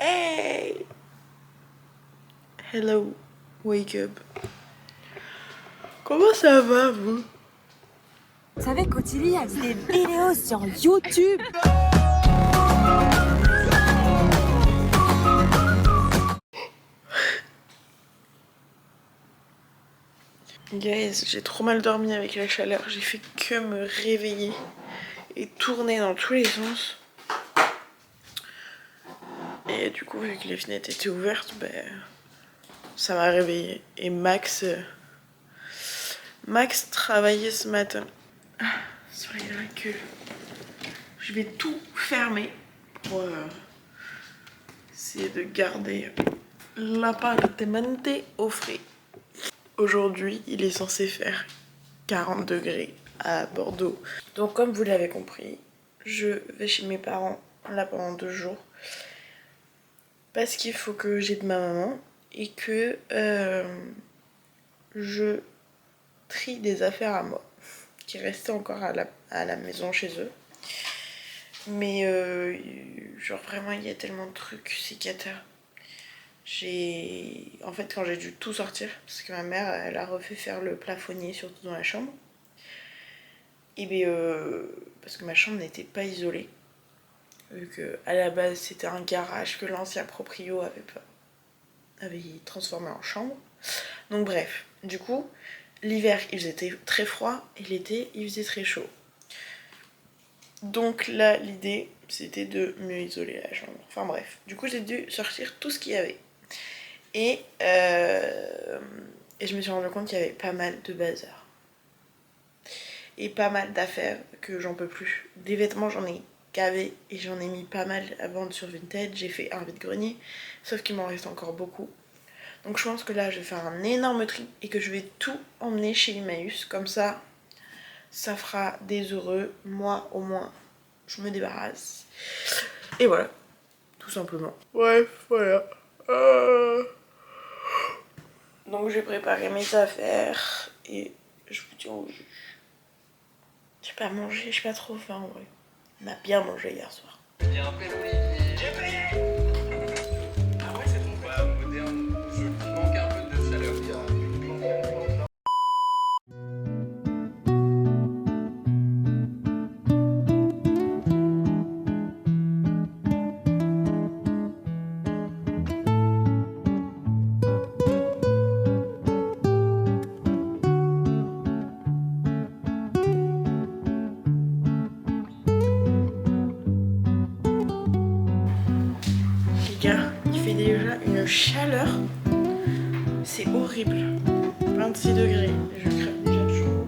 Hey! Hello, wake up. Comment ça va, vous? Vous savez qu'Ottilie a fait des vidéos sur YouTube. Guys, j'ai trop mal dormi avec la chaleur. J'ai fait que me réveiller et tourner dans tous les sens. Et du coup, vu que les fenêtres étaient ouvertes, ça m'a réveillée. Et Max travaillait ce matin. Soyez là que je vais tout fermer pour essayer de garder l'appartement au frais. Aujourd'hui, il est censé faire 40 degrés à Bordeaux. Donc comme vous l'avez compris, je vais chez mes parents là pendant 2 jours. Parce qu'il faut que j'aide ma maman et que je trie des affaires à moi qui restaient encore à la maison chez eux. Mais genre vraiment il y a tellement de trucs, c'est cata. En fait quand j'ai dû tout sortir, parce que ma mère elle a refait faire le plafonnier surtout dans la chambre. Et parce que ma chambre n'était pas isolée. Vu que à la base c'était un garage que l'ancien proprio avait transformé en chambre. Donc bref, du coup, l'hiver il faisait très froid et l'été il faisait très chaud. Donc là l'idée c'était de mieux isoler la chambre. Enfin bref, du coup j'ai dû sortir tout ce qu'il y avait. Et je me suis rendu compte qu'il y avait pas mal de bazar. Et pas mal d'affaires que j'en peux plus. Des vêtements j'en ai gavé et j'en ai mis pas mal à vendre sur Vinted. J'ai fait un vide-grenier, sauf qu'il m'en reste encore beaucoup. Donc je pense que là je vais faire un énorme tri et que je vais tout emmener chez Emmaüs. Comme ça, ça fera des heureux. Moi au moins, je me débarrasse. Et voilà, tout simplement. Bref, voilà. Donc j'ai préparé mes affaires et je vous dis au jus. J'ai pas mangé, j'ai pas trop faim en vrai. On a bien mangé hier soir. Et après Louis, j'ai payé. Ah ouais, c'est ton frère moderne. Je manque un peu de chaleur. Les gars, il fait déjà une chaleur. C'est horrible. 26 degrés. Je crève déjà de chaud.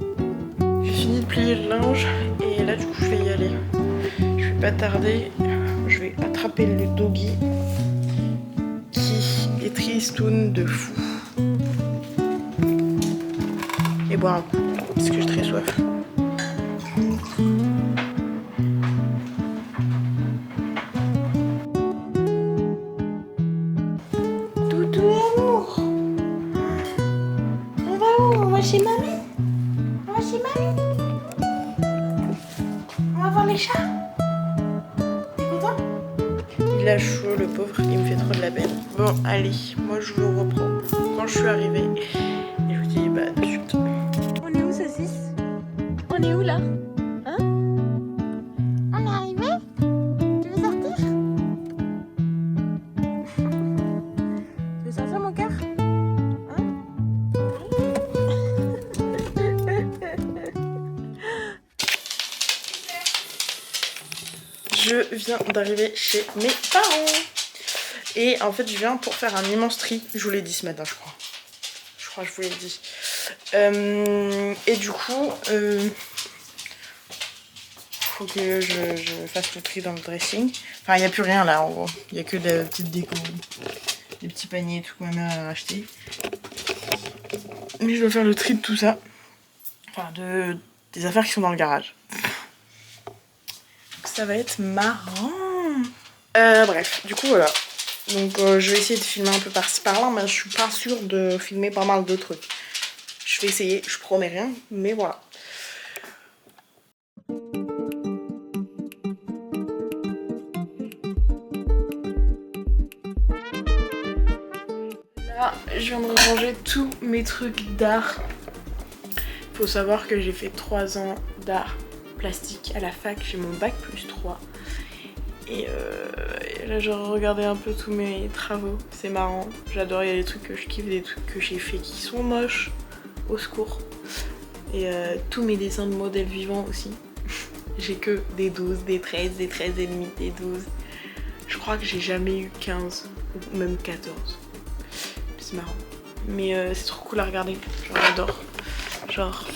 J'ai fini de plier le linge et là du coup je vais y aller. Je vais pas tarder. Je vais attraper le doggy qui est tristoun de fou. Et boire un coup parce que j'ai très soif. Toutou amour. On va où? On va chez mamie? On va chez mamie? On va voir les chats? T'es content? Il a chaud le pauvre, il me fait trop de la peine. Bon allez, moi je vous reprends quand je suis arrivée. Et je vous dis bah de suite. On est où, saucisse? On est où là? Hein? On est arrivé? Tu veux sortir? Tu veux sortir mon cœur? Hein? Je viens d'arriver chez mes parents. Et en fait je viens pour faire un immense tri. Je vous l'ai dit ce matin je crois. Je crois que je vous l'ai dit. Et du coup faut que je fasse le tri dans le dressing. Enfin il n'y a plus rien là en gros. Il n'y a que des petites décos. Des petits paniers et tout que ma mère a acheté. Mais je dois faire le tri de tout ça. Enfin des affaires qui sont dans le garage. Donc ça va être marrant. Bref, du coup voilà. Donc je vais essayer de filmer un peu par-ci par-là, mais je suis pas sûre de filmer pas mal de trucs. Je vais essayer, je promets rien, mais voilà. Voilà, je viens de ranger tous mes trucs d'art. Faut savoir que j'ai fait 3 ans d'art plastique à la fac, j'ai mon bac +3. Et là je regardais un peu tous mes travaux, c'est marrant, j'adore, il y a des trucs que je kiffe, des trucs que j'ai fait qui sont moches, au secours. Et tous mes dessins de modèles vivants aussi. J'ai que des 12, des 13, des 13 et demi, des 12. Je crois que j'ai jamais eu 15 ou même 14. C'est marrant. Mais c'est trop cool à regarder, genre j'adore. Genre,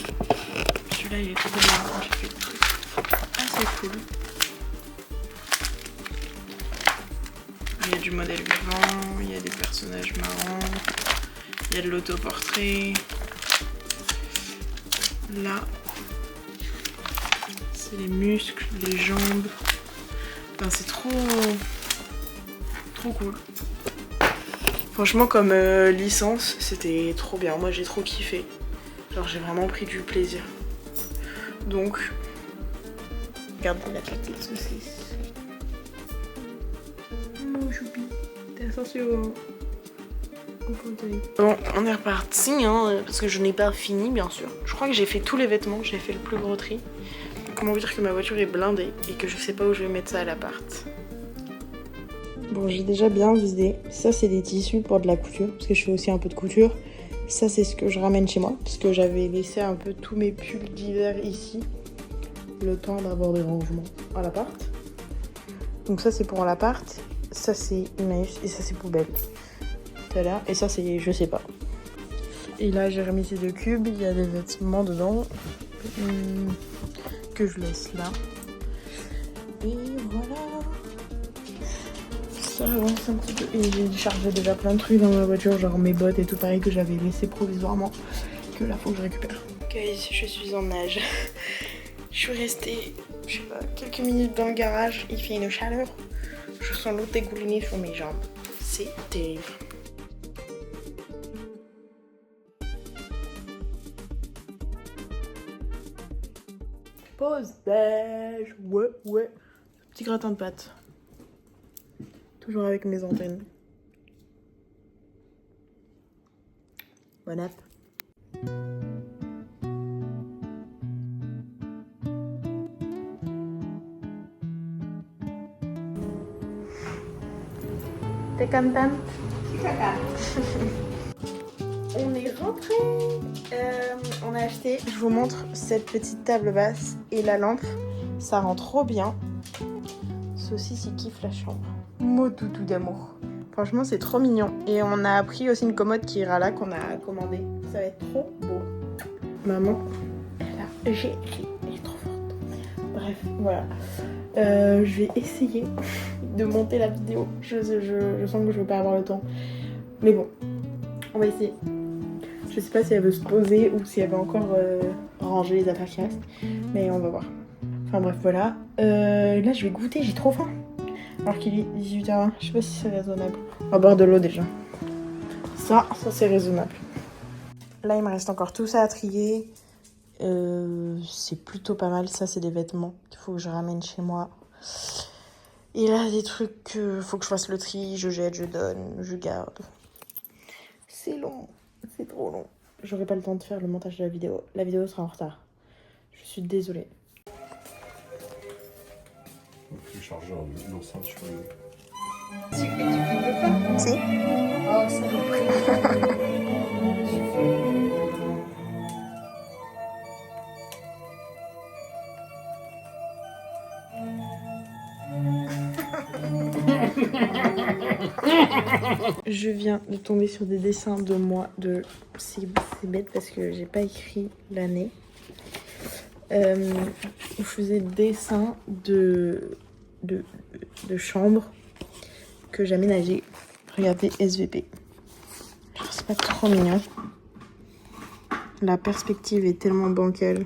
celui-là il est trop bien quand j'ai fait le truc. Ah c'est cool. Il y a du modèle vivant, il y a des personnages marrants, il y a de l'autoportrait. Là, c'est les muscles, les jambes. Enfin, c'est trop cool. Franchement, comme licence, c'était trop bien. Moi, j'ai trop kiffé. Genre, j'ai vraiment pris du plaisir. Donc, regardez la petite saucisse. Mon choupi, t'es attention au fauteuil. Bon, on est reparti, hein, parce que je n'ai pas fini, bien sûr. Je crois que j'ai fait tous les vêtements, j'ai fait le plus gros tri. Comment vous dire que ma voiture est blindée et que je sais pas où je vais mettre ça à l'appart. Bon, j'ai déjà bien visé. Ça, c'est des tissus pour de la couture, parce que je fais aussi un peu de couture. Ça, c'est ce que je ramène chez moi, parce que j'avais laissé un peu tous mes pulls d'hiver ici. Le temps d'avoir des rangements à l'appart. Donc ça, c'est pour l'appart. Ça, c'est Emmaüs et ça, c'est poubelle. Voilà. Et ça, c'est je sais pas. Et là, j'ai remis ces 2 cubes. Il y a des vêtements dedans que je laisse là. Et voilà. Ça avance un petit peu. Et j'ai chargé déjà plein de trucs dans ma voiture, genre mes bottes et tout pareil que j'avais laissé provisoirement. Que là, faut que je récupère. Guys, je suis en nage. Je suis restée, je sais pas, quelques minutes dans le garage. Il fait une chaleur. Je sens l'eau dégouliner sur mes jambes. C'est terrible. Pause déj. Ouais. Petit gratin de pâtes. Toujours avec mes antennes. Bon app. T'es contente? On est rentré. On a acheté, je vous montre cette petite table basse et la lampe. Ça rend trop bien. Saucisse, il kiffe la chambre. Mot doudou d'amour. Franchement, c'est trop mignon. Et on a pris aussi une commode qui ira là qu'on a commandée. Ça va être trop beau. Maman, elle a géré. Elle est trop forte. Bref, voilà. Je vais essayer de monter la vidéo. Je sens que je vais pas avoir le temps. Mais bon, on va essayer. Je sais pas si elle veut se poser ou si elle veut encore ranger les affaires qui restent. Mais on va voir. Enfin bref, voilà. Là, je vais goûter, j'ai trop faim. Alors qu'il est 18h20. Je sais pas si c'est raisonnable. On va boire de l'eau déjà. Ça c'est raisonnable. Là, il me reste encore tout ça à trier. C'est plutôt pas mal. Ça, c'est des vêtements qu'il faut que je ramène chez moi. Et là, des trucs, faut que je fasse le tri. Je jette, je donne, je garde. C'est long. C'est trop long. J'aurai pas le temps de faire le montage de la vidéo. La vidéo sera en retard. Je suis désolée. Le chargeur, l'enceinte sur le... Tu filmes pas? Si. Oh, ça me prie. Je viens de tomber sur des dessins de moi. C'est bête parce que j'ai pas écrit l'année. Je faisais des dessins de chambre que j'aménageais. Regardez SVP. C'est pas trop mignon. La perspective est tellement bancale.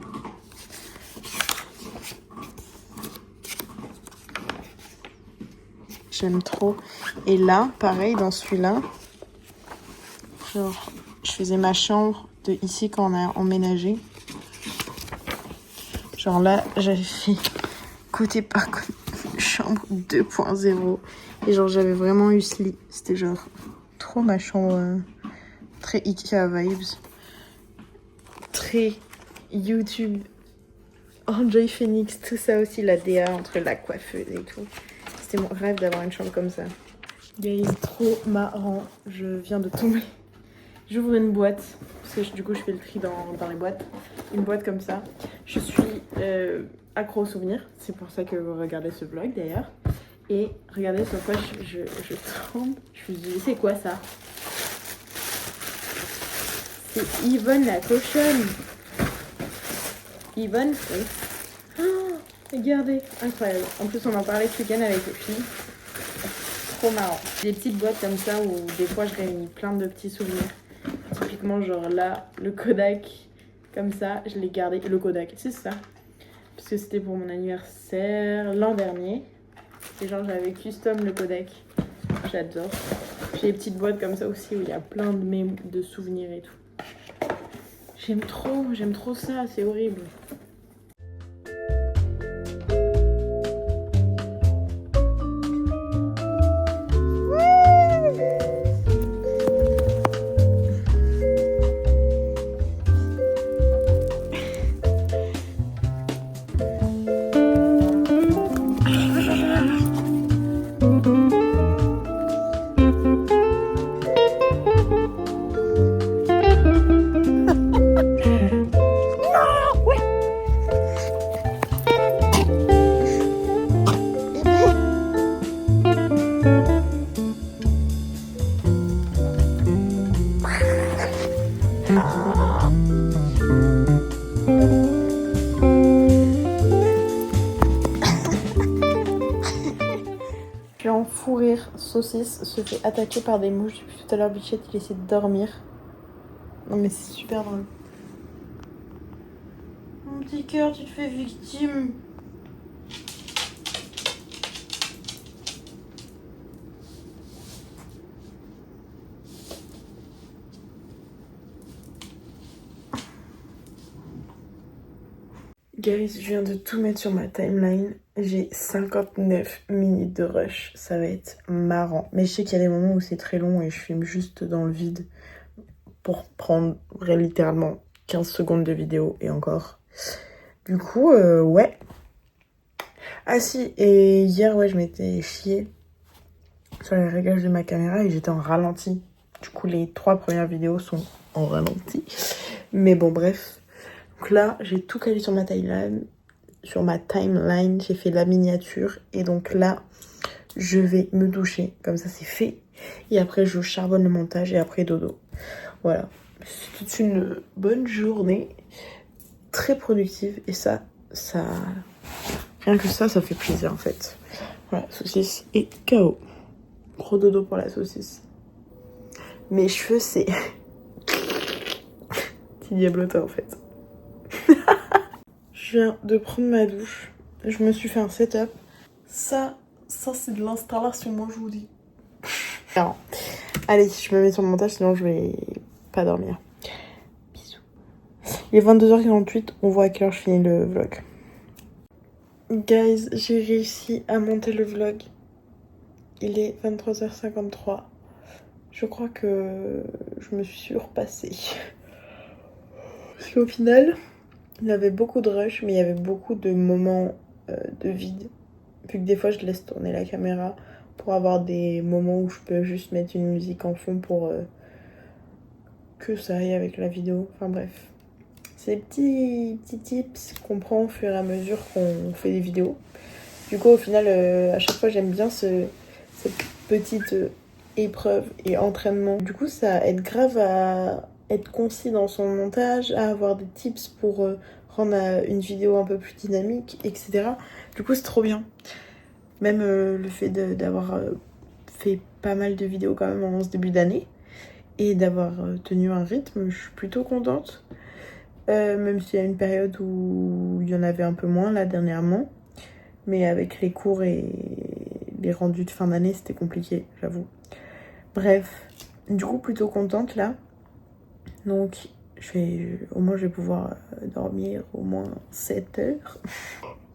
J'aime trop. Et là, pareil, dans celui-là, genre, je faisais ma chambre de ici quand on a emménagé. Genre là, j'avais fait côté par côté chambre 2.0. Et genre, j'avais vraiment eu ce lit. C'était genre Trop ma chambre. Très Ikea vibes. Très YouTube. Enjoy Phoenix, tout ça aussi, la DA entre la coiffeuse et tout. C'était mon rêve d'avoir une chambre comme ça. Guys, trop marrant. Je viens de tomber. J'ouvre une boîte, parce que du coup je fais le tri dans les boîtes. Une boîte comme ça. Je suis accro aux souvenirs. C'est pour ça que vous regardez ce vlog d'ailleurs. Et regardez sur quoi je tremble. Je me dis, c'est quoi ça? C'est Yvonne la cochonne. Yvonne, oui. Oh, regardez, incroyable. En plus, on en parlait ce week-end avec les filles. Trop marrant. Des petites boîtes comme ça où des fois je réunis plein de petits souvenirs. Typiquement, genre là, le Kodak, comme ça, je l'ai gardé. Le Kodak, c'est ça. Parce que c'était pour mon anniversaire l'an dernier. Et genre, j'avais custom le Kodak. J'adore. J'ai des petites boîtes comme ça aussi où il y a plein de souvenirs et tout. J'aime trop ça, c'est horrible. Je suis en fou rire. Saucisse se fait attaquer par des mouches depuis tout à l'heure. Bichette, il essaie de dormir. Non mais c'est super drôle. Mon petit cœur, tu te fais victime. Guys, je viens de tout mettre sur ma timeline. J'ai 59 minutes de rush. Ça va être marrant. Mais je sais qu'il y a des moments où c'est très long et je filme juste dans le vide pour prendre littéralement 15 secondes de vidéo et encore. Du coup, ouais. Ah si, et hier, ouais, je m'étais chiée sur les réglages de ma caméra et j'étais en ralenti. Du coup, les 3 premières vidéos sont en ralenti. Mais bon, bref. Donc là, j'ai tout calé sur ma timeline. J'ai fait la miniature. Et donc là, je vais me doucher. Comme ça, c'est fait. Et après, je charbonne le montage et après, dodo. Voilà. C'est toute une bonne journée. Très productive. Et ça... Rien que ça fait plaisir, en fait. Voilà, saucisse et KO. Gros dodo pour la saucisse. Mes cheveux, c'est... Petit diablotin, en fait. Je viens de prendre ma douche. Je me suis fait un setup. Ça c'est de l'installation, moi je vous dis. Non. Allez, je me mets sur le montage, sinon je vais pas dormir. Bisous. Il est 22h48, on voit à quelle heure je finis le vlog. Guys, j'ai réussi à monter le vlog. Il est 23h53. Je crois que je me suis surpassée. Parce qu'au final... Il y avait beaucoup de rush, mais il y avait beaucoup de moments de vide. Vu que des fois, je laisse tourner la caméra pour avoir des moments où je peux juste mettre une musique en fond pour que ça aille avec la vidéo. Enfin bref. C'est des petits tips qu'on prend au fur et à mesure qu'on fait des vidéos. Du coup, au final, à chaque fois, j'aime bien cette petite épreuve et entraînement. Du coup, ça aide grave à... être concis dans son montage, à avoir des tips pour rendre une vidéo un peu plus dynamique, etc. Du coup, c'est trop bien. Même le fait d'avoir fait pas mal de vidéos quand même en ce début d'année et d'avoir tenu un rythme, je suis plutôt contente. Même s'il y a une période où il y en avait un peu moins là dernièrement. Mais avec les cours et les rendus de fin d'année, c'était compliqué, j'avoue. Bref, du coup, plutôt contente là. Donc, au moins, je vais pouvoir dormir au moins 7 heures.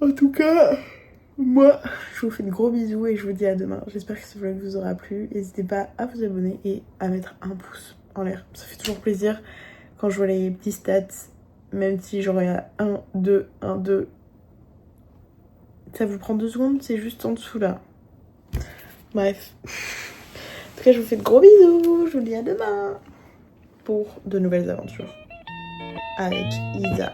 En tout cas, Moi, je vous fais de gros bisous et je vous dis à demain. J'espère que ce vlog vous aura plu. N'hésitez pas à vous abonner et à mettre un pouce en l'air. Ça fait toujours plaisir quand je vois les petits stats. Même si genre il y a 1, 2, 1, 2. Ça vous prend 2 secondes, c'est juste en dessous là. Bref. En tout cas, je vous fais de gros bisous. Je vous dis à demain pour de nouvelles aventures avec Isa.